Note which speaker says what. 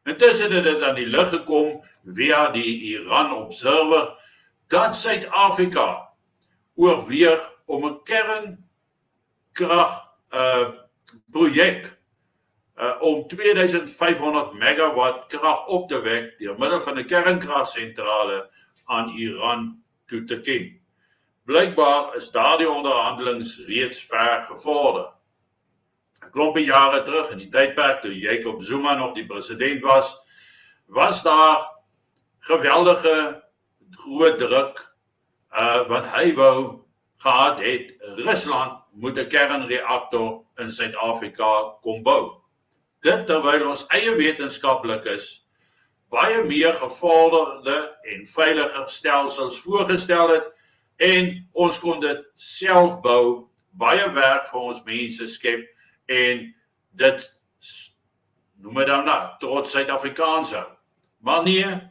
Speaker 1: Intussen het dit aan die lig gekom via die Iran Observer dat Suid-Afrika oorweeg om 'n kernkragprojek om 2500 megawatt krag op te wek deur middel van 'n kernkragsentrale aan Iran toe te ken. Blykbaar is daardie onderhandelings reeds ver gevorder. 'n Klompie jare terug in die tydperk toe Jacob Zuma nog die president was daar geweldige groot druk wat hy wou gehad het. Rusland moet 'n kernreaktor in Suid-Afrika kom bou. Dit terwyl ons eie wetenskaplikes baie meer gevorderde en veiliger stelsels voorgestel het en ons kon dit self bou, baie werk vir ons mense skep en dit noem dit dan trots Suid-Afrikaans hou. Maar nee,